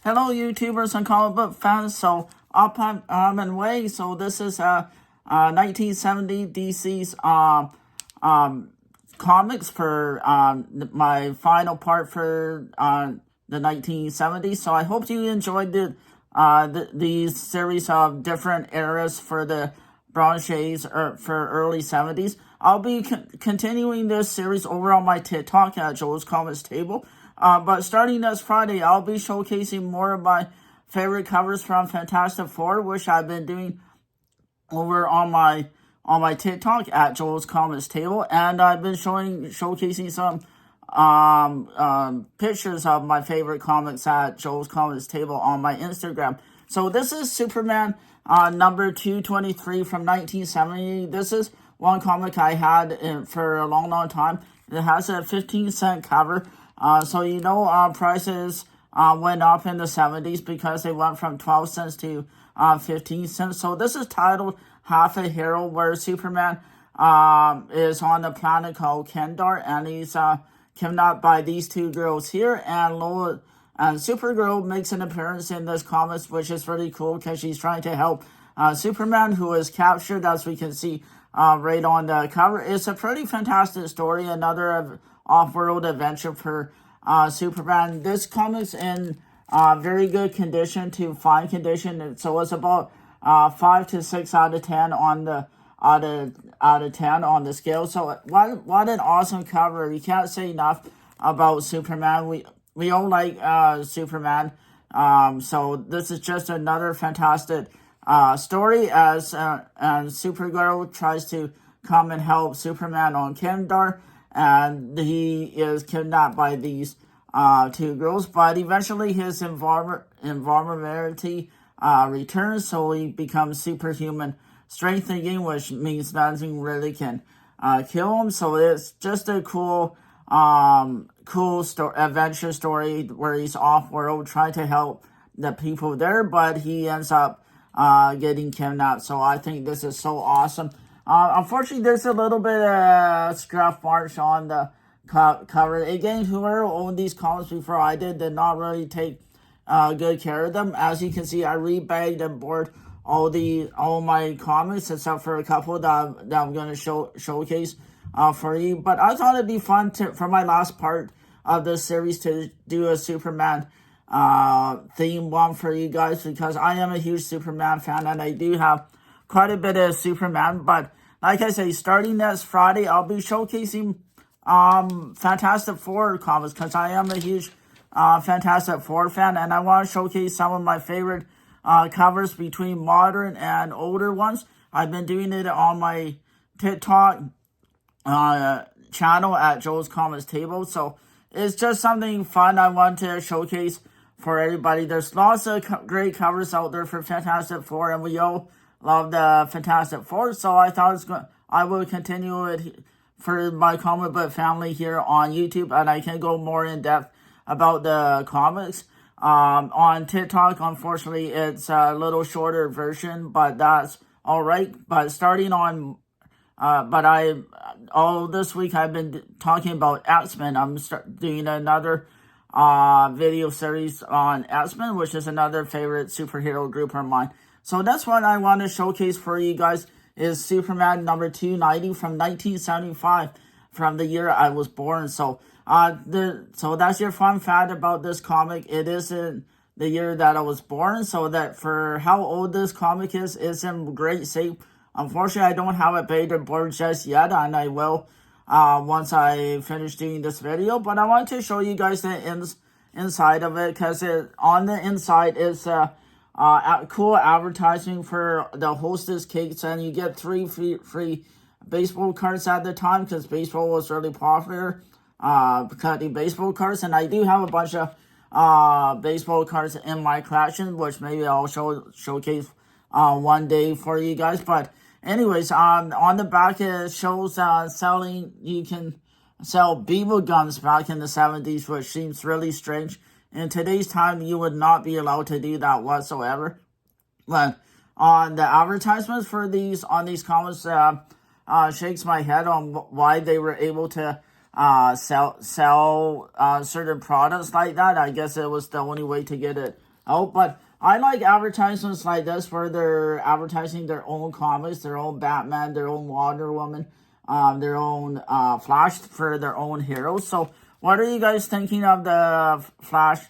Hello, YouTubers and comic book fans. So, up and way. So, this is 1970 DC's comics for my final part for the 1970s. So, I hope you enjoyed these series of different eras for the Bronze Age for early 70s. I'll be continuing this series over on my TikTok at Joel's Comics Table. But starting this Friday, I'll be showcasing more of my favorite covers from Fantastic Four, which I've been doing over on my TikTok at Joel's Comics Table, and I've been showcasing some pictures of my favorite comics at Joel's Comics Table on my Instagram. So this is Superman number 223 from 1970. This is one comic I had for a long time. It has a 15-cent cover. So prices went up in the 70s because they went from 12 cents to 15 cents. So this is titled Half a Hero, where Superman is on a planet called Kendar, and he's kidnapped by these two girls here, and Supergirl makes an appearance in this comics, which is really cool because she's trying to help Superman, who is captured, as we can see right on the cover. It's a pretty fantastic story, another off-world adventure for Superman. This comic's in very good condition to fine condition, so it's about 5 to 6 out of 10 on the out of 10 on the scale. So what an awesome cover! You can't say enough about Superman. We all like Superman. So this is just another fantastic story as and Supergirl tries to come and help Superman on Kendar, and he is kidnapped by these two girls, but eventually his invulnerability returns, so he becomes superhuman strength again, which means nothing really can kill him. So it's just a cool adventure story where he's off-world trying to help the people there, but he ends up getting kidnapped. So I think this is so awesome. Unfortunately, there's a little bit of scruff marks on the cover. Again, whoever owned these comics before I did not really take good care of them. As you can see, I rebagged and board all my comics except for a couple that I'm going to showcase for you. But I thought it'd be fun for my last part of this series to do a Superman theme one for you guys, because I am a huge Superman fan and I do have quite a bit of Superman. But like I say, starting next Friday, I'll be showcasing Fantastic Four comics, because I am a huge Fantastic Four fan, and I want to showcase some of my favorite covers between modern and older ones. I've been doing it on my TikTok channel at Joel's Comics Table, so it's just something fun I want to showcase for everybody. There's lots of great covers out there for Fantastic Four, and we all love the Fantastic Four, so I thought I will continue it for my comic book family here on YouTube, and I can go more in depth about the comics. On TikTok, unfortunately, it's a little shorter version, but that's all right. But starting on, all this week I've been talking about X-Men. I'm doing another video series on X-Men, which is another favorite superhero group of mine. So that's what I want to showcase for you guys, is Superman number 290 from 1975, from the year I was born. So so that's your fun fact about this comic. It is in the year that I was born, so that for how old this comic is, it's in great shape. Unfortunately, I don't have it paid or board just yet, and I will once I finish doing this video. But I want to show you guys the inside of it, because on the inside is cool advertising for the Hostess cakes, and you get 3 free baseball cards at the time, because baseball was really popular. Collecting baseball cards, and I do have a bunch of baseball cards in my collection, which maybe I'll showcase one day for you guys. But anyways, on the back it shows you can sell BB guns back in the 70s, which seems really strange. In today's time, you would not be allowed to do that whatsoever. But on the advertisements for these comics, shakes my head on why they were able to sell certain products like that. I guess it was the only way to get it out. But I like advertisements like this where they're advertising their own comics, their own Batman, their own Wonder Woman, their own Flash for their own heroes. So what are you guys thinking of the uh, Flash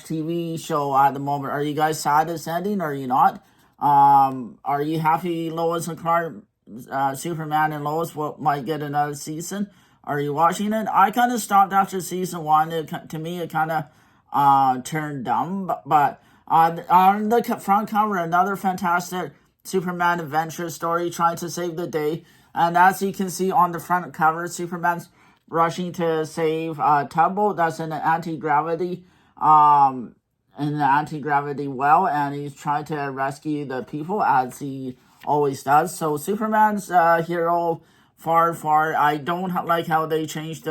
TV show at the moment? Are you guys sad it's ending, or are you not? Are you happy Lois and Clark, Superman and Lois might get another season? Are you watching it? I kind of stopped after season one. To me, it kind of turned dumb. But on the front cover, another fantastic Superman adventure story trying to save the day. And as you can see on the front cover, Superman's rushing to save Tugboat. That's in the anti-gravity well, and he's trying to rescue the people as he always does. So Superman's hero far. I don't like how they changed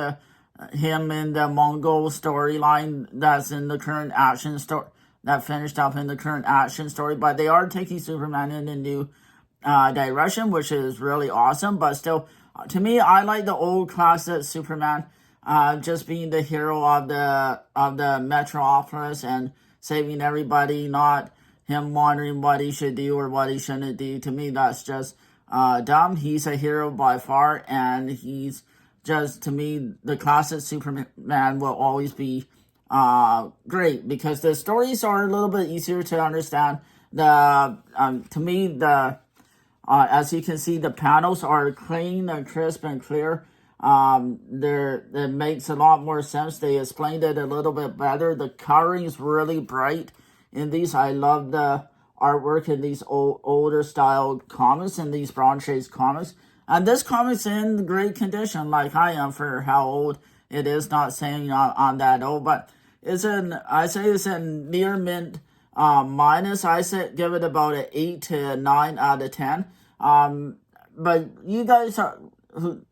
him in the Mongol storyline that's in the current action story that finished up in the current action story. But they are taking Superman in a new direction, which is really awesome. But still, to me, I like the old classic Superman, just being the hero of the metropolis and saving everybody, not him wondering what he should do or what he shouldn't do. To me, that's just dumb. He's a hero by far, and he's just, to me, the classic Superman will always be great because the stories are a little bit easier to understand. To me, as you can see, the panels are clean and crisp and clear. It makes a lot more sense. They explained it a little bit better. The coloring is really bright in these. I love the artwork in these older style comics and these Bronze Age comics. And this comic's in great condition, like I am for how old it is. Not saying on that old, but I say it's in near mint minus. Give it about an 8 to 9 out of 10. But you guys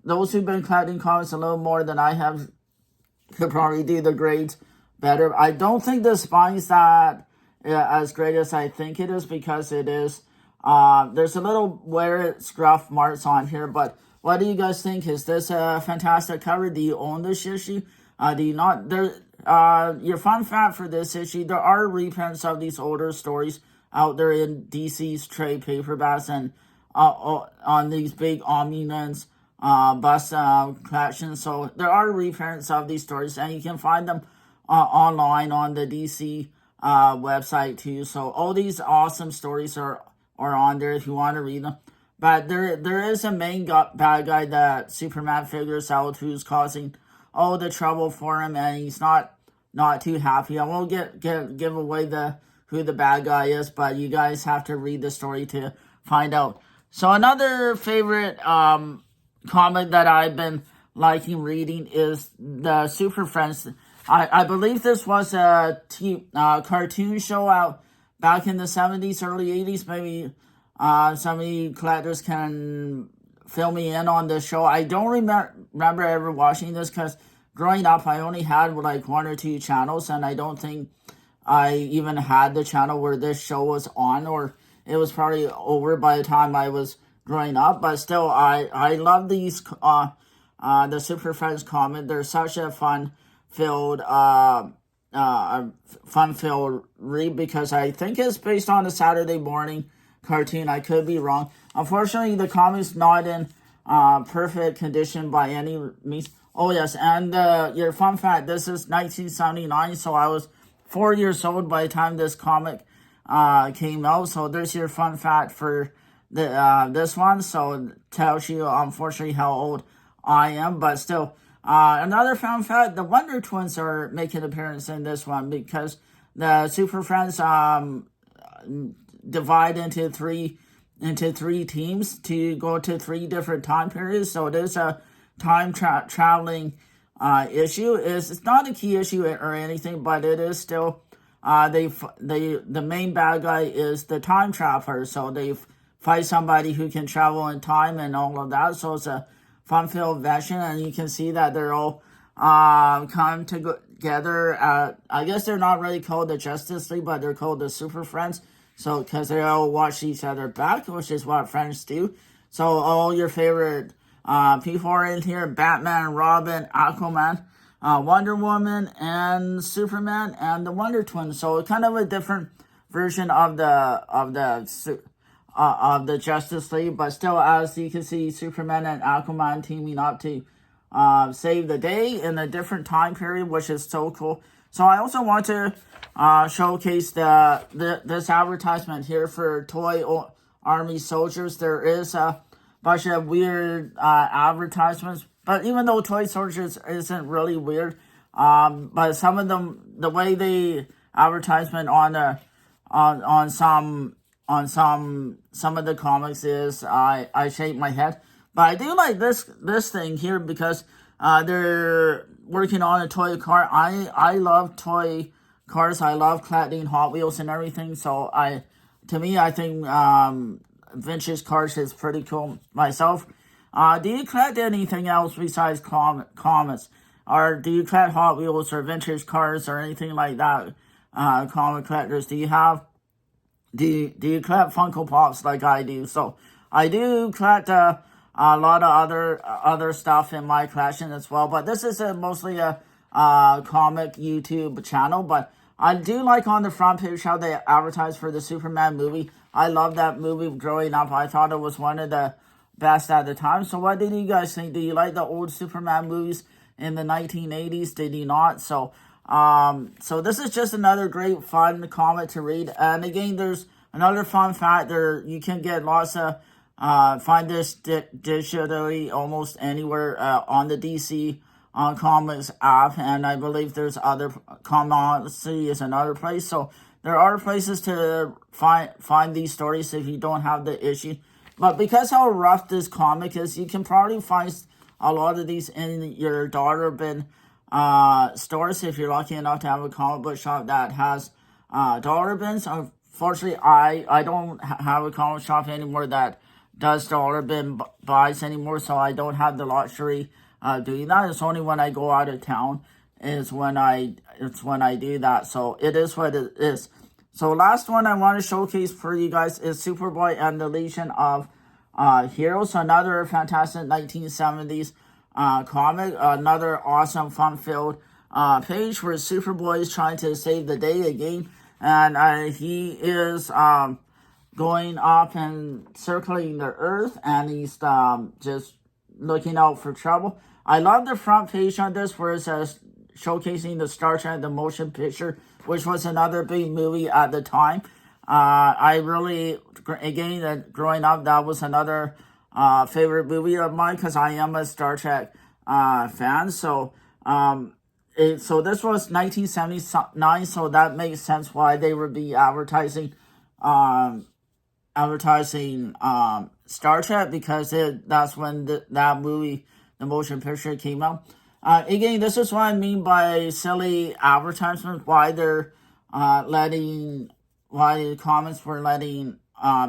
those who've been collecting comics a little more than I have could probably do the grades better. I don't think the spine's that as great as I think it is, because it is there's a little wear scruff marks on here. But what do you guys think? Is this a fantastic cover? Do you own this issue? Do you not? Your fun fact for this issue, there are reprints of these older stories out there in DC's trade paperbacks and on these big omnibus bus collections. So there are reprints of these stories, and you can find them online on the DC website too. So all these awesome stories are on there if you want to read them. But there is a main bad guy that Superman figures out who's causing all the trouble for him, and he's not too happy. I won't give away who the bad guy is, but you guys have to read the story to find out. So another favorite comic that I've been liking reading is the Super Friends. I believe this was a cartoon show out back in the 70s, early 80s. Maybe some of you collectors can fill me in on this show. I don't remember ever watching this because growing up I only had like 1 or 2 channels, and I don't think I even had the channel where this show was on, or it was probably over by the time I was growing up. But still, I love these the Super Friends comic. They're such a fun-filled read, because I think it's based on a Saturday morning cartoon. I could be wrong. Unfortunately, the comic's not in perfect condition by any means. Oh yes, and your fun fact: this is 1979, so I was 4 years old by the time this comic came out. So there's your fun fact for this one. So it tells you, unfortunately, how old I am. But still, another fun fact: the Wonder Twins are making an appearance in this one, because the Super Friends divide into three teams to go to 3 different time periods. So it is a time traveling issue. It's not a key issue or anything, but it is still the main bad guy is the time traveler. So they fight somebody who can travel in time and all of that. So it's a fun-filled version, and you can see that they're all come together. I guess they're not really called the Justice League, but they're called the Super Friends. So because they all watch each other back, which is what friends do. So all your favorite people are in here: Batman, Robin, Aquaman, Wonder Woman and Superman and the Wonder Twins. So kind of a different version of the Justice League, but still, as you can see, Superman and Aquaman teaming up to save the day in a different time period, which is so cool. So I also want to showcase this advertisement here for Toy Army Soldiers. There is a bunch of weird advertisements, but even though Toy Soldiers isn't really weird, but some of them, the way the advertisement on some of the comics is, I shake my head. But I do like this thing here because they're working on a toy car. I love toy cars. I love collecting Hot Wheels and everything. So I think vintage cars is pretty cool myself. Do you collect anything else besides comics? Or do you collect Hot Wheels or vintage cars or anything like that? Comic collectors, do you collect Funko Pops like I do? So I do collect a lot of other stuff in my collection as well. But this is mostly a comic YouTube channel. But I do like on the front page how they advertise for the Superman movie. I love that movie growing up. I thought it was one of the best at the time. So what did you guys think? Do you like the old Superman movies in the 1980s? Did you not? So this is just another great fun comic to read. And again, there's another fun fact there. You can get lots of find this digitally almost anywhere on the DC Comics app, and I believe there's other Comixology is another place. So there are places to find these stories if you don't have the issue. But because how rough this comic is, you can probably find a lot of these in your dollar bin stores if you're lucky enough to have a comic book shop that has dollar bins. Unfortunately, I don't have a comic shop anymore that does dollar bin buys anymore, so I don't have the luxury doing that. It's only when I go out of town is when I do that. So it is what it is. So last one I want to showcase for you guys is Superboy and the Legion of Heroes, another fantastic 1970s comic, another awesome fun-filled page where Superboy is trying to save the day again, and he is going up and circling the earth, and he's just looking out for trouble. I love the front page on this where it says showcasing the Star Trek the motion picture, which was another big movie at the time. I really, again, growing up, that was another favorite movie of mine because I am a Star Trek fan. So this was 1979, so that makes sense why they would be advertising Star Trek, because that's when that movie, the motion picture, came out. Again, this is what I mean by silly advertisements. Why they're why the comments were letting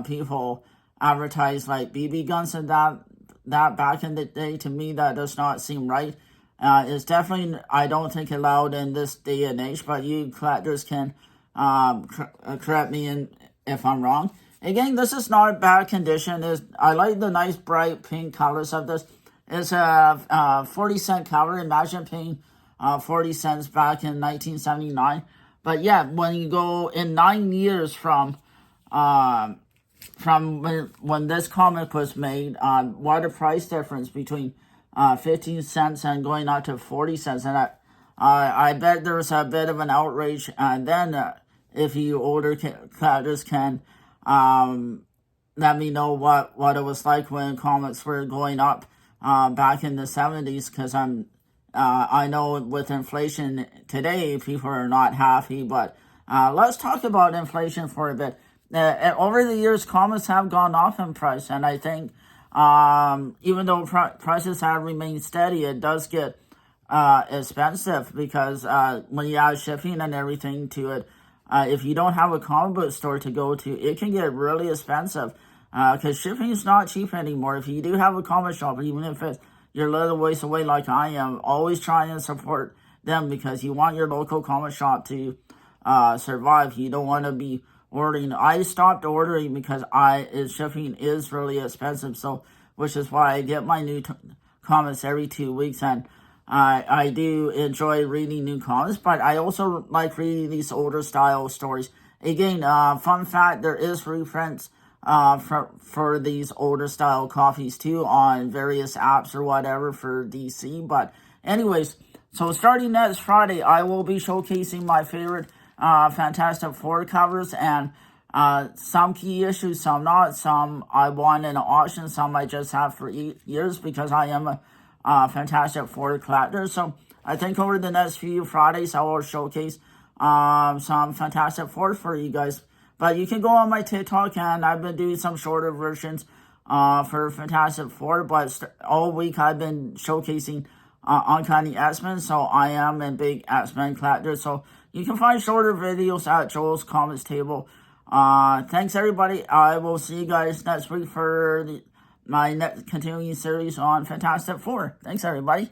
people advertise like BB guns and that back in the day. To me, that does not seem right. It's definitely, I don't think, allowed in this day and age. But you collectors can correct me if I'm wrong. Again, this is not a bad condition. I like the nice bright pink colors of this. It's a 40-cent cover. Imagine paying 40 cents back in 1979. But yeah, when you go in 9 years from when this comic was made, what a price difference between 15 cents and going up to 40 cents. And I bet there was a bit of an outrage. And then if you older collectors can let me know what it was like when comics were going up back in the 70s, because I know with inflation today, people are not happy. But let's talk about inflation for a bit. Over the years, comics have gone up in price, and I think even though prices have remained steady, it does get expensive because when you add shipping and everything to it, if you don't have a comic book store to go to, it can get really expensive because shipping is not cheap anymore. If you do have a comic shop, even if you're a little ways away like I am, always try and support them because you want your local comic shop to survive. You don't want to be ordering. I stopped ordering because shipping is really expensive, so which is why I get my new comics every 2 weeks. And I do enjoy reading new comics, but I also like reading these older style stories. Again, fun fact, there is reprints for these older style copies too on various apps or whatever for DC. But anyways, so starting next Friday, I will be showcasing my favorite Fantastic Four covers, and some key issues, some not, some I won in an auction, some I just have for years because I am a Fantastic Four collector. So I think over the next few Fridays, I will showcase some Fantastic Four for you guys. But you can go on my TikTok, and I've been doing some shorter versions for Fantastic Four. But all week I've been showcasing Uncanny X-Men, so I am a big X-Men collector. So you can find shorter videos at Joel's Comics Table. Thanks everybody. I will see you guys next week for my next continuing series on Fantastic Four. Thanks everybody.